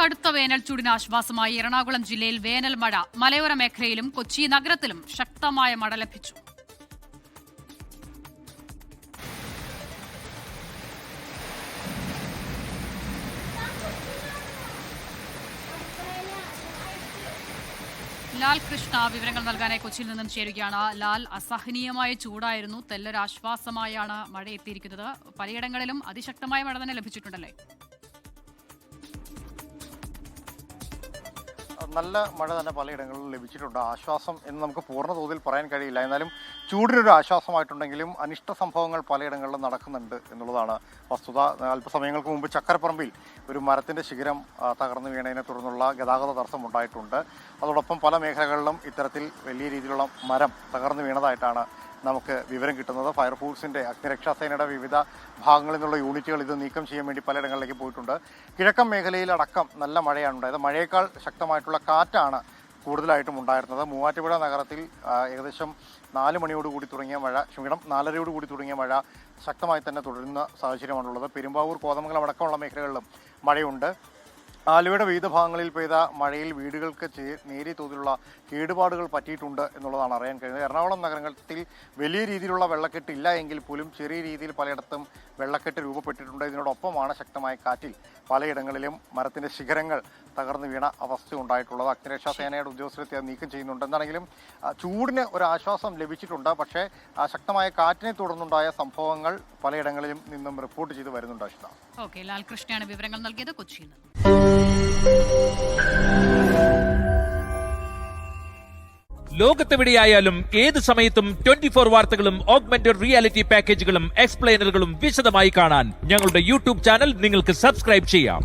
കടുത്ത വേനൽ ചൂടിന് ആശ്വാസമായി എറണാകുളം ജില്ലയിൽ വേനൽ മഴ. മലയോര മേഖലയിലും കൊച്ചി നഗരത്തിലും ശക്തമായ മഴ ലഭിച്ചു. ലാൽ കൃഷ്ണ വിവരങ്ങൾ നൽകാനായി കൊച്ചിയിൽ നിന്നും ചേരുകയാണ്. ലാൽ, അസഹനീയമായ ചൂടായിരുന്നു, തെല്ലൊരാശ്വാസമായാണ് മഴ എത്തിയിരിക്കുന്നത്. പലയിടങ്ങളിലും അതിശക്തമായ മഴ തന്നെ ലഭിച്ചിട്ടുണ്ടല്ലേ? നല്ല മഴ തന്നെ പലയിടങ്ങളിലും ലഭിച്ചിട്ടുണ്ട്. ആശ്വാസം എന്ന് നമുക്ക് പൂർണ്ണ തോതിൽ പറയാൻ കഴിയില്ല. എന്നാലും ചൂടിനൊരു ആശ്വാസമായിട്ടുണ്ടെങ്കിലും അനിഷ്ട സംഭവങ്ങൾ പലയിടങ്ങളിലും നടക്കുന്നുണ്ട് എന്നുള്ളതാണ് വസ്തുത. അല്പസമയങ്ങൾക്ക് മുമ്പ് ചക്കരപ്പറമ്പിൽ ഒരു മരത്തിൻ്റെ ശിഖരം തകർന്നു വീണതിനെ തുടർന്നുള്ള ഗതാഗത തടസ്സം ഉണ്ടായിട്ടുണ്ട്. അതോടൊപ്പം പല മേഖലകളിലും ഇത്തരത്തിൽ വലിയ രീതിയിലുള്ള മരം തകർന്നു വീണതായിട്ടാണ് നമുക്ക് വിവരം കിട്ടുന്നത്. ഫയർഫോഴ്സിൻ്റെ അഗ്നിരക്ഷാസേനയുടെ വിവിധ ഭാഗങ്ങളിൽ നിന്നുള്ള യൂണിറ്റുകൾ ഇത് നീക്കം ചെയ്യാൻ വേണ്ടി പലയിടങ്ങളിലേക്ക് പോയിട്ടുണ്ട്. കിഴക്കൻ മേഖലയിലടക്കം നല്ല മഴയാണ് ഉണ്ടായത്. മഴയേക്കാൾ ശക്തമായിട്ടുള്ള കാറ്റാണ് കൂടുതലായിട്ടും ഉണ്ടായിരുന്നത്. മൂവാറ്റുപുഴ നഗരത്തിൽ ഏകദേശം 4 മണിയോടുകൂടി തുടങ്ങിയ മഴ, 4:30 തുടങ്ങിയ മഴ ശക്തമായി തന്നെ തുടരുന്ന സാഹചര്യമാണുള്ളത്. പെരുമ്പാവൂർ, കോതമംഗലം അടക്കമുള്ള മേഖലകളിലും മഴയുണ്ട്. ആലുവയുടെ വിവിധ ഭാഗങ്ങളിൽ പെയ്ത മഴയിൽ വീടുകൾക്ക് നേരിയ തോതിലുള്ള കേടുപാടുകൾ പറ്റിയിട്ടുണ്ട് എന്നുള്ളതാണ് അറിയാൻ കഴിയുന്നത്. എറണാകുളം നഗരത്തിൽ വലിയ രീതിയിലുള്ള വെള്ളക്കെട്ട് ഇല്ല എങ്കിൽ പോലും ചെറിയ രീതിയിൽ പലയിടത്തും വെള്ളക്കെട്ട് രൂപപ്പെട്ടിട്ടുണ്ട്. ഇതിനോടൊപ്പമാണ് ശക്തമായ കാറ്റിൽ പലയിടങ്ങളിലും മരത്തിൻ്റെ ശിഖരങ്ങൾ തകർന്നു വീണ അവസ്ഥ ഉണ്ടായിട്ടുള്ളത്. അഗ്നിരക്ഷാ സേനയുടെ ഉദ്യോഗസ്ഥരെ നീക്കം ചെയ്യുന്നുണ്ട്. എന്താണെങ്കിലും ചൂടിന് ഒരു ആശ്വാസം ലഭിച്ചിട്ടുണ്ട്. പക്ഷേ ശക്തമായ കാറ്റിനെ തുടർന്നുണ്ടായ സംഭവങ്ങൾ പലയിടങ്ങളിലും നിന്നും റിപ്പോർട്ട് ചെയ്ത് വരുന്നുണ്ട്. അശ്വിത. ഓക്കെ, ലാൽ കൃഷ്ണയാണ് വിവരങ്ങൾ നൽകിയത് കൊച്ചിയിൽ നിന്ന്. ലോകത്തെവിടെയായാലും ഏത് സമയത്തും 24 വാർത്തകളും ഓഗ്മെന്റഡ് റിയാലിറ്റി പാക്കേജുകളും എക്സ്പ്ലെയിനറുകളും വിശദമായി കാണാൻ ഞങ്ങളുടെ യൂട്യൂബ് ചാനൽ നിങ്ങൾക്ക് സബ്സ്ക്രൈബ് ചെയ്യാം.